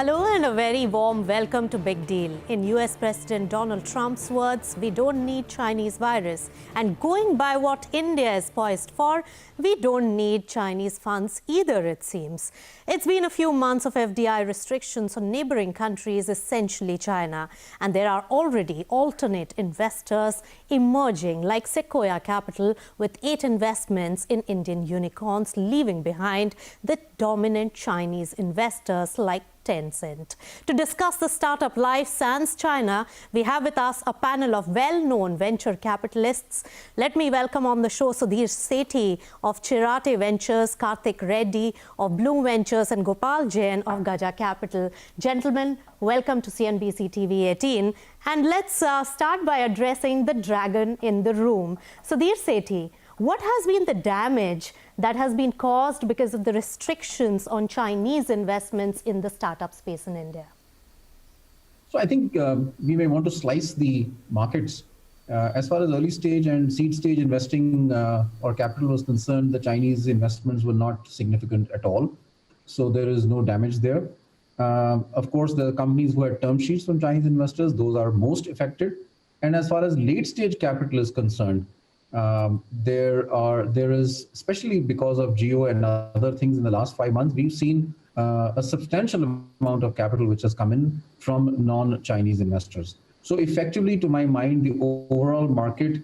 Hello and a very warm welcome to Big Deal. In US President Donald Trump's words, we don't need Chinese virus. And going by what India is poised for, we don't need Chinese funds either, it seems. It's been a few months of FDI restrictions on neighboring countries, essentially China. And there are already alternate investors emerging, like Sequoia Capital, with 8 investments in Indian unicorns, leaving behind the dominant Chinese investors like Tencent. To discuss the startup life sans China, we have with us a panel of well-known venture capitalists. Let me welcome on the show Sudhir Sethi of Chirate Ventures, Karthik Reddy of Bloom Ventures, and Gopal Jain of Gaja Capital. Gentlemen, welcome to CNBC TV 18. And let's start by addressing the dragon in the room. Sudhir Sethi, what has been the damage that has been caused because of the restrictions on Chinese investments in the startup space in India? So I think we may want to slice the markets. As far as early stage and seed stage investing or capital was concerned, the Chinese investments were not significant at all. So there is no damage there. Of course, the companies who had term sheets from Chinese investors, those are most affected. And as far as late stage capital is concerned, there is, especially because of Geo and other things in the last 5 months, we've seen a substantial amount of capital which has come in from non-Chinese investors. So effectively, to my mind, the overall market,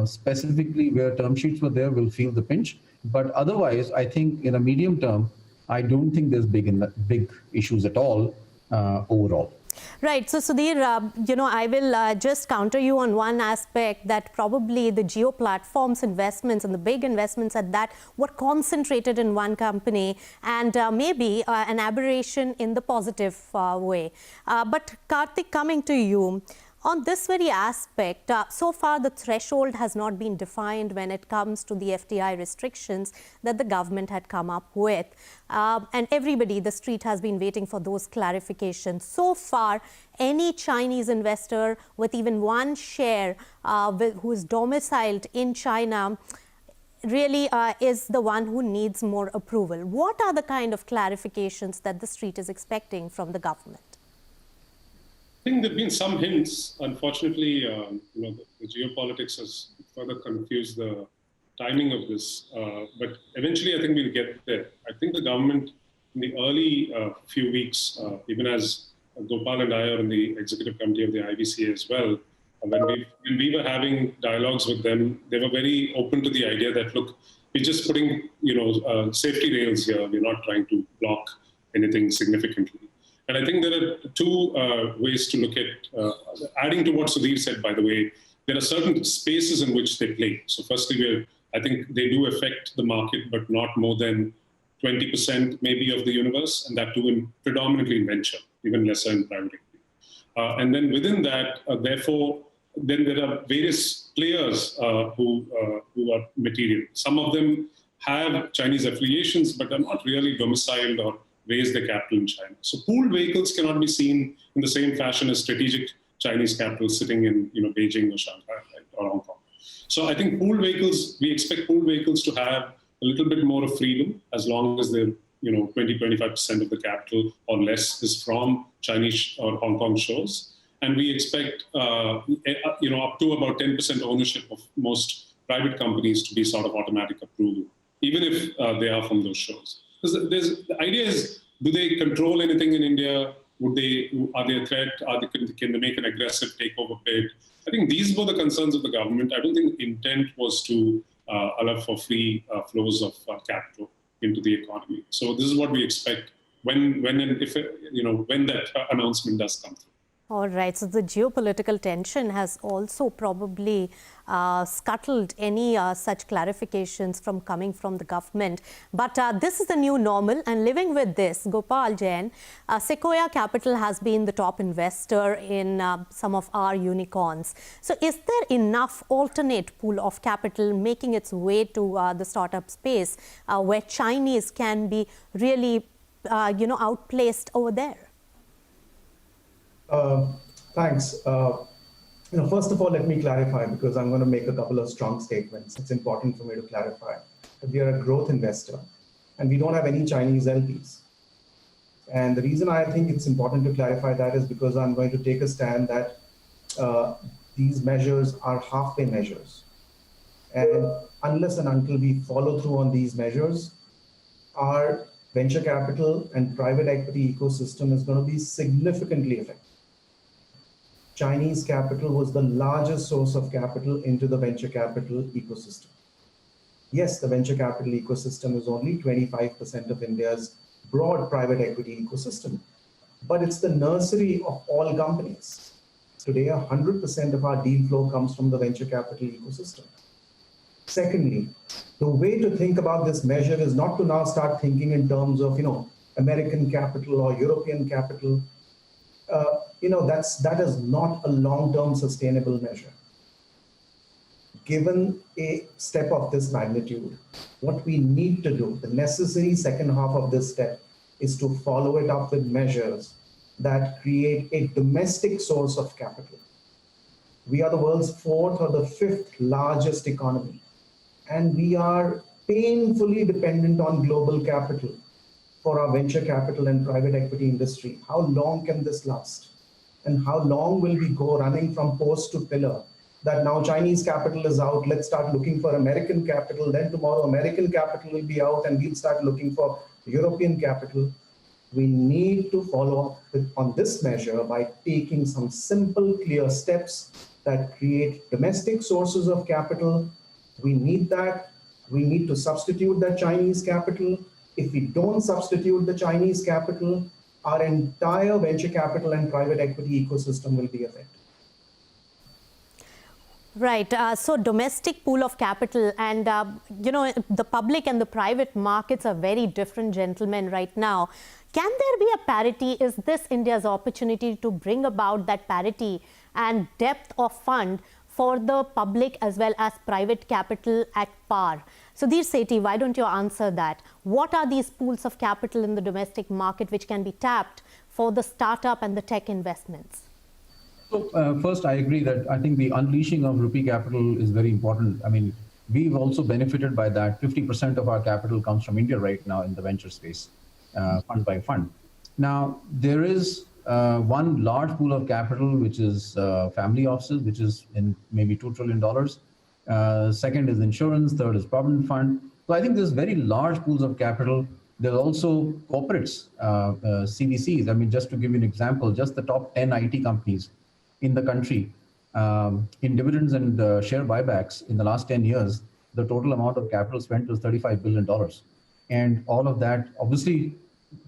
specifically where term sheets were there, will feel the pinch. But otherwise, I think in a medium term, I don't think there's big issues at all overall. Right. So, Sudhir, I will just counter you on one aspect, that probably the Geo Platforms investments and the big investments at that were concentrated in one company, and maybe an aberration in the positive way. But Karthik, coming to you, on this very aspect, so far the threshold has not been defined when it comes to the FDI restrictions that the government had come up with. And everybody, the street, has been waiting for those clarifications. So far, any Chinese investor with even one share who is domiciled in China really is the one who needs more approval. What are the kind of clarifications that the street is expecting from the government? I think there have been some hints. Unfortunately, the geopolitics has further confused the timing of this. But eventually, I think we'll get there. I think the government, in the early few weeks, even as Gopal and I are in the executive committee of the IBCA as well, when we were having dialogues with them, they were very open to the idea that, look, we're just putting safety rails here. We're not trying to block anything significantly. And I think there are two ways to look at, adding to what Sudhir said, by the way, there are certain spaces in which they play. So firstly, I think they do affect the market, but not more than 20% maybe of the universe, and that too predominantly in venture, even lesser in private equity. And then within that, therefore, then there are various players who are material. Some of them have Chinese affiliations, but are not really domiciled or raise their capital in China. So pooled vehicles cannot be seen in the same fashion as strategic Chinese capital sitting in Beijing or Shanghai, right, or Hong Kong. So I think pooled vehicles, we expect pooled vehicles to have a little bit more of freedom as long as they're 20-25% of the capital or less is from Chinese or Hong Kong shows. And we expect up to about 10% ownership of most private companies to be sort of automatic approval, even if they are from those shows. The idea is, do they control anything in India? Are they a threat? Can they make an aggressive takeover bid? I think these were the concerns of the government. I don't think the intent was to allow for free flows of capital into the economy. So this is what we expect when that announcement does come through. All right. So the geopolitical tension has also probably scuttled any such clarifications from coming from the government. But this is the new normal, and living with this, Gopal Jain, Sequoia Capital has been the top investor in some of our unicorns. So is there enough alternate pool of capital making its way to the startup space where Chinese can be really, outplaced over there? Thanks. First of all, let me clarify, because I'm going to make a couple of strong statements. It's important for me to clarify that we are a growth investor and we don't have any Chinese LPs. And the reason I think it's important to clarify that is because I'm going to take a stand that these measures are halfway measures. And unless and until we follow through on these measures, our venture capital and private equity ecosystem is going to be significantly affected. Chinese capital was the largest source of capital into the venture capital ecosystem. Yes, the venture capital ecosystem is only 25% of India's broad private equity ecosystem, but it's the nursery of all companies. Today, 100% of our deal flow comes from the venture capital ecosystem. Secondly, the way to think about this measure is not to now start thinking in terms of, American capital or European capital. That is not a long-term sustainable measure. Given a step of this magnitude, what we need to do, the necessary second half of this step, is to follow it up with measures that create a domestic source of capital. We are the world's fourth or the fifth largest economy, and we are painfully dependent on global capital for our venture capital and private equity industry. How long can this last? And how long will we go running from post to pillar? That now Chinese capital is out, let's start looking for American capital. Then tomorrow American capital will be out and we'll start looking for European capital. We need to follow up on this measure by taking some simple, clear steps that create domestic sources of capital. We need that. We need to substitute that Chinese capital. If we don't substitute the Chinese capital, our entire venture capital and private equity ecosystem will be affected. Right. So domestic pool of capital and, the public and the private markets are very different, gentlemen, right now. Can there be a parity? Is this India's opportunity to bring about that parity and depth of fund for the public as well as private capital at par? Sudhir Sethi, why don't you answer that? What are these pools of capital in the domestic market which can be tapped for the startup and the tech investments? So first, I agree that I think the unleashing of rupee capital is very important. I mean, we've also benefited by that. 50% of our capital comes from India right now in the venture space, fund by fund. Now, there is one large pool of capital, which is family offices, which is in maybe $2 trillion. Second is insurance. Third is provident fund. So I think there's very large pools of capital. There's also corporates, CVCs. I mean, just to give you an example, just the top 10 IT companies in the country, in dividends and share buybacks in the last 10 years, the total amount of capital spent was $35 billion. And all of that, obviously,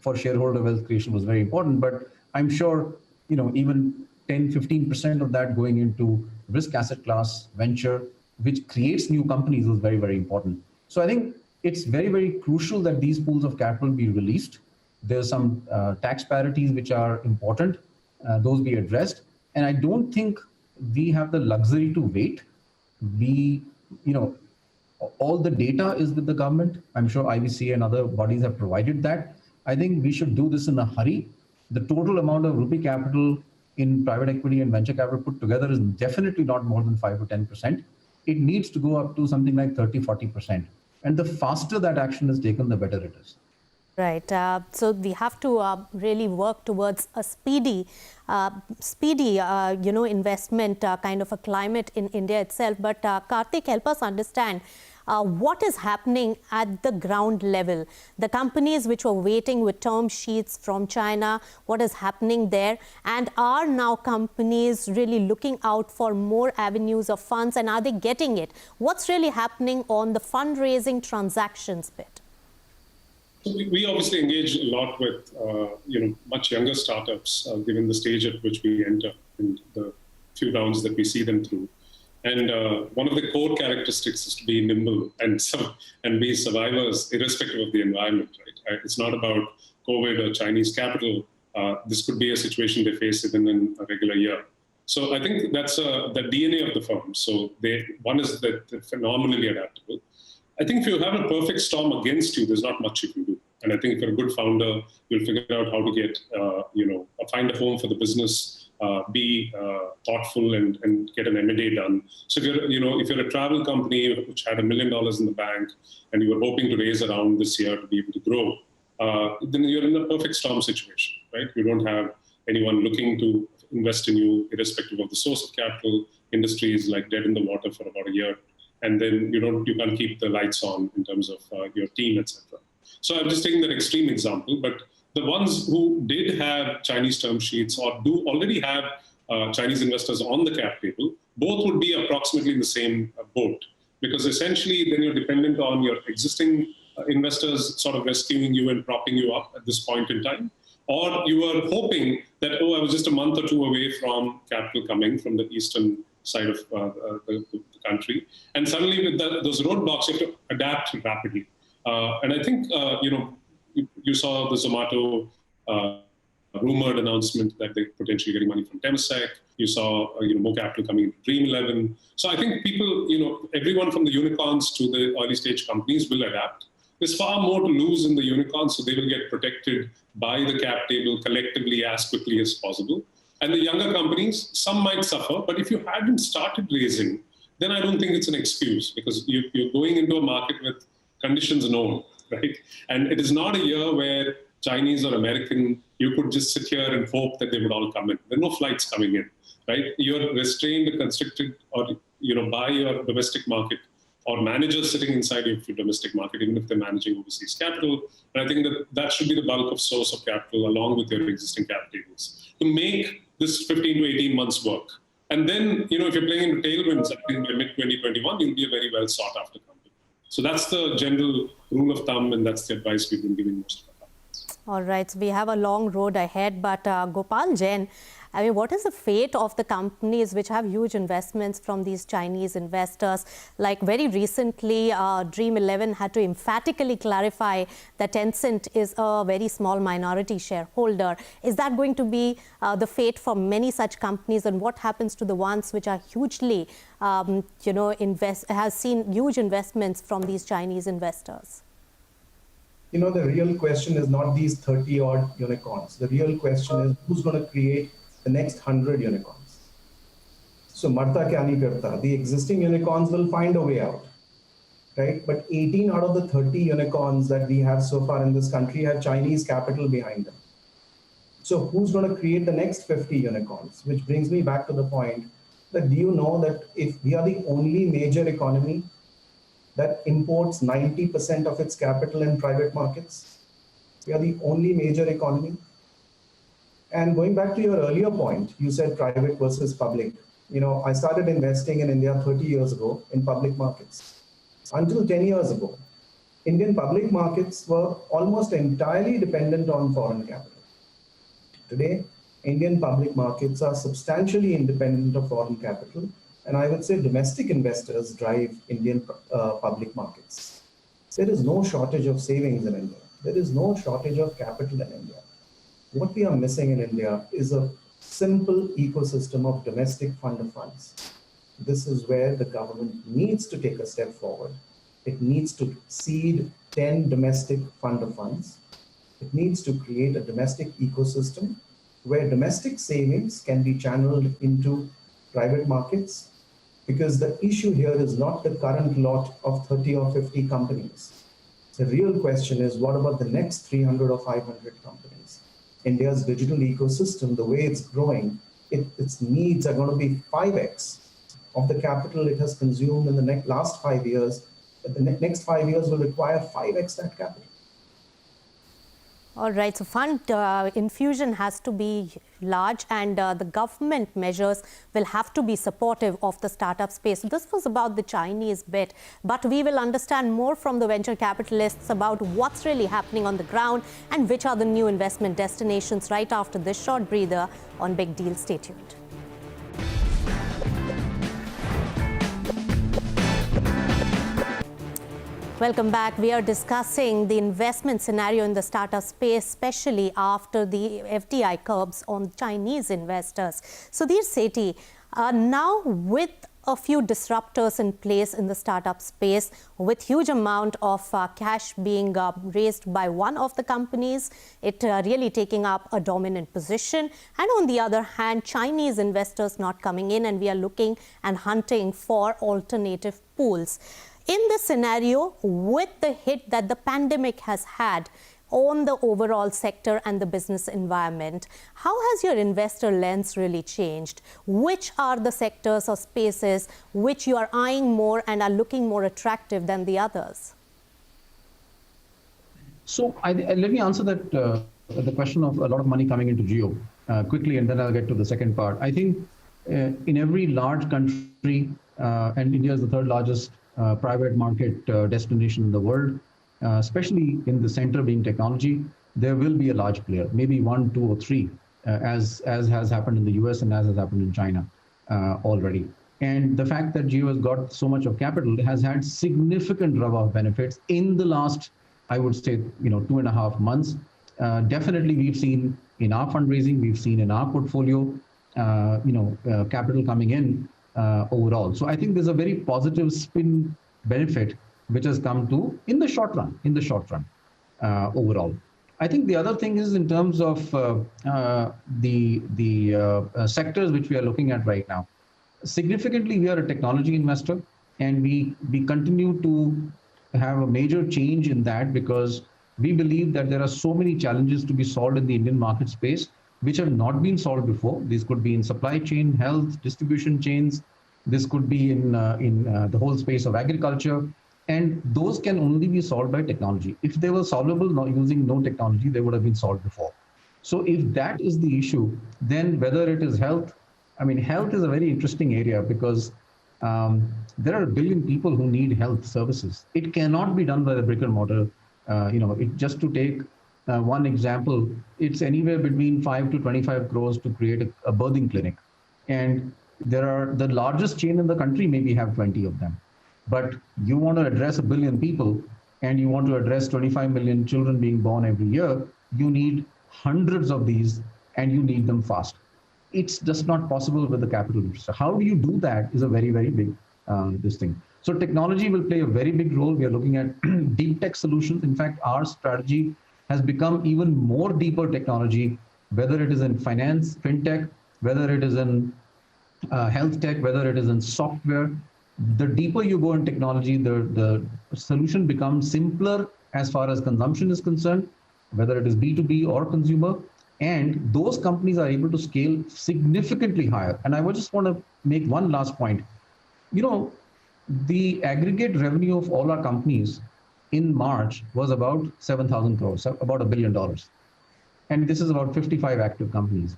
for shareholder wealth creation was very important, but I'm sure, even 10, 15% of that going into risk asset class venture, which creates new companies, was very, very important. So I think it's very, very crucial that these pools of capital be released. There's some tax parities which are important, those be addressed. And I don't think we have the luxury to wait. All the data is with the government. I'm sure IBC and other bodies have provided that. I think we should do this in a hurry. The total amount of rupee capital in private equity and venture capital put together is definitely not more than 5 to 10%. It needs to go up to something like 30, 40%. And the faster that action is taken, the better it is. Right. So we have to really work towards a speedy, investment kind of a climate in India itself. But Karthik, help us understand what is happening at the ground level. The companies which were waiting with term sheets from China, what is happening there? And are now companies really looking out for more avenues of funds, and are they getting it? What's really happening on the fundraising transactions bit? We obviously engage a lot with much younger startups, given the stage at which we enter in the few rounds that we see them through. And one of the core characteristics is to be nimble and be survivors, irrespective of the environment. Right? It's not about COVID or Chinese capital. This could be a situation they face even in a regular year. So I think that's the DNA of the firm. So one is that they're phenomenally adaptable. I think if you have a perfect storm against you, there's not much you can do. And I think if you're a good founder, you'll figure out how to get, find a home for the business, be thoughtful and get an M&A done. So if you're a travel company which had $1 million in the bank and you were hoping to raise around this year to be able to grow, then you're in a perfect storm situation, right? You don't have anyone looking to invest in you, irrespective of the source of capital. Industry is like dead in the water for about a year, and then you can't keep the lights on in terms of your team, etc. So I'm just taking that extreme example, but the ones who did have Chinese term sheets or do already have Chinese investors on the cap table, both would be approximately in the same boat, because essentially then you're dependent on your existing investors sort of rescuing you and propping you up at this point in time, or you are hoping that, I was just a month or two away from capital coming from the eastern side of the country, and suddenly with those roadblocks, you have to adapt rapidly. And I think, you saw the Zomato rumored announcement that they're potentially getting money from Temasek. You saw, more capital coming into Dream11. So I think people, everyone from the unicorns to the early stage companies will adapt. There's far more to lose in the unicorns, so they will get protected by the cap table collectively as quickly as possible. And the younger companies, some might suffer, but if you hadn't started raising, then I don't think it's an excuse, because you're going into a market with conditions known, right? And it is not a year where Chinese or American, you could just sit here and hope that they would all come in. There are no flights coming in, right? You're restrained, constricted, or by your domestic market, or managers sitting inside your domestic market, even if they're managing overseas capital. And I think that should be the bulk of source of capital, along with your existing cap tables, to make this 15 to 18 months work. And then, if you're playing into tailwinds, I think by mid-2021, you'll be a very well sought after company. So that's the general rule of thumb, and that's the advice we've been giving most of our companies. All right, so we have a long road ahead, but Gopal Jain, I mean, what is the fate of the companies which have huge investments from these Chinese investors? Like very recently, Dream11 had to emphatically clarify that Tencent is a very small minority shareholder. Is that going to be the fate for many such companies? And what happens to the ones which are hugely, has seen huge investments from these Chinese investors? The real question is not these 30-odd unicorns. The real question is who's going to create the next 100 unicorns. So Marta kya nahi karta? The existing unicorns will find a way out, right? But 18 out of the 30 unicorns that we have so far in this country have Chinese capital behind them. So who's going to create the next 50 unicorns? Which brings me back to the point that, do you know that if we are the only major economy that imports 90% of its capital in private markets, we are the only major economy. And going back to your earlier point, you said private versus public. I started investing in India 30 years ago in public markets. Until 10 years ago, Indian public markets were almost entirely dependent on foreign capital. Today, Indian public markets are substantially independent of foreign capital. And I would say domestic investors drive Indian public markets. There is no shortage of savings in India. There is no shortage of capital in India. What we are missing in India is a simple ecosystem of domestic fund of funds. This is where the government needs to take a step forward. It needs to seed 10 domestic fund of funds. It needs to create a domestic ecosystem where domestic savings can be channeled into private markets, because the issue here is not the current lot of 30 or 50 companies. The real question is, what about the next 300 or 500 companies? India's digital ecosystem, the way it's growing, its needs are going to be 5x of the capital it has consumed in the last 5 years. But the next 5 years will require 5x that capital. All right, so fund infusion has to be large, and the government measures will have to be supportive of the startup space. So this was about the Chinese bit, but we will understand more from the venture capitalists about what's really happening on the ground and which are the new investment destinations right after this short breather on Big Deal. Stay tuned. Welcome back. We are discussing the investment scenario in the startup space, especially after the FDI curbs on Chinese investors. Sudhir Sethi, now with a few disruptors in place in the startup space, with huge amount of cash being raised by one of the companies, it really taking up a dominant position. And on the other hand, Chinese investors not coming in, and we are looking and hunting for alternative pools. In this scenario, with the hit that the pandemic has had, on the overall sector and the business environment. How has your investor lens really changed? Which are the sectors or spaces which you are eyeing more and are looking more attractive than the others? So let me answer that the question of a lot of money coming into Jio quickly, and then I'll get to the second part. I think in every large country, and India is the third largest private market destination in the world, especially in the center being technology, there will be a large player, maybe 1, 2, or 3, as has happened in the US and as has happened in China already. And the fact that Jio has got so much of capital has had significant rub-off benefits in the last, I would say, 2.5 months. Definitely, we've seen in our fundraising, we've seen in our portfolio, capital coming in overall. So I think there's a very positive spin benefit which has come to in the short run, overall. I think the other thing is in terms of the sectors which we are looking at right now. Significantly, we are a technology investor, and we continue to have a major change in that because we believe that there are so many challenges to be solved in the Indian market space which have not been solved before. These could be in supply chain, health, distribution chains. This could be in the whole space of agriculture. And those can only be solved by technology. If they were solvable using no technology, they would have been solved before. So if that is the issue, then whether it is health, health is a very interesting area because there are 1 billion people who need health services. It cannot be done by the brick and mortar. Just to take one example, it's anywhere between 5 to 25 crores to create a birthing clinic. And the largest chain in the country maybe have 20 of them. But you want to address 1 billion people and you want to address 25 million children being born every year, you need hundreds of these and you need them fast. It's just not possible with the capital. So how do you do that is a very, very big this thing. So technology will play a very big role. We are looking at deep tech solutions. In fact, our strategy has become even more deeper technology, whether it is in finance, fintech, whether it is in health tech, whether it is in software. The deeper you go in technology, the solution becomes simpler as far as consumption is concerned, whether it is B2B or consumer. And those companies are able to scale significantly higher. And I would just want to make one last point. The aggregate revenue of all our companies in March was about 7,000 crores, about $1 billion. And this is about 55 active companies.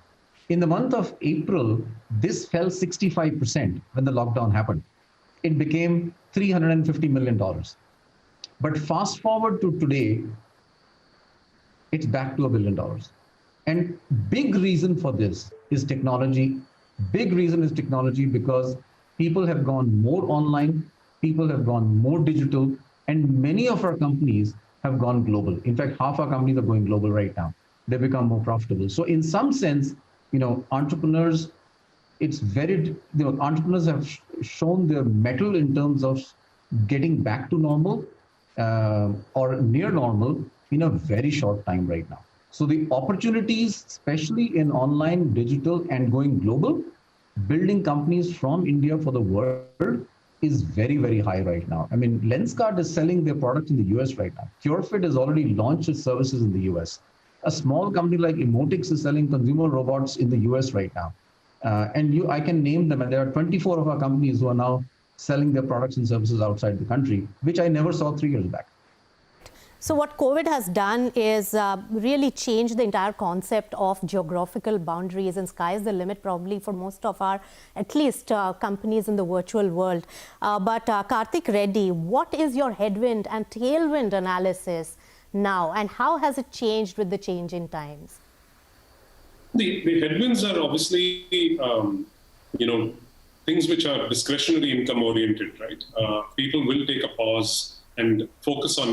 In the month of April, this fell 65% when the lockdown happened. It became $350 million. But fast forward to today, it's back to $1 billion. And big reason for this is technology. Big reason is technology because people have gone more online, people have gone more digital, and many of our companies have gone global. In fact, half our companies are going global right now. They become more profitable. So in some sense, entrepreneurs, entrepreneurs have shown their mettle in terms of getting back to normal or near normal in a very short time right now. So the opportunities, especially in online, digital, and going global, building companies from India for the world is very, very high right now. Lenskart is selling their products in the US right now. CureFit has already launched its services in the US. A small company like Emotix is selling consumer robots in the US right now. I can name them, and there are 24 of our companies who are now selling their products and services outside the country, which I never saw 3 years back. So what COVID has done is really change the entire concept of geographical boundaries, and sky is the limit probably for most of our, at least companies in the virtual world. But Karthik Reddy, what is your headwind and tailwind analysis now, and how has it changed with the change in times? The headwinds are obviously, things which are discretionary income oriented, right? People will take a pause and focus on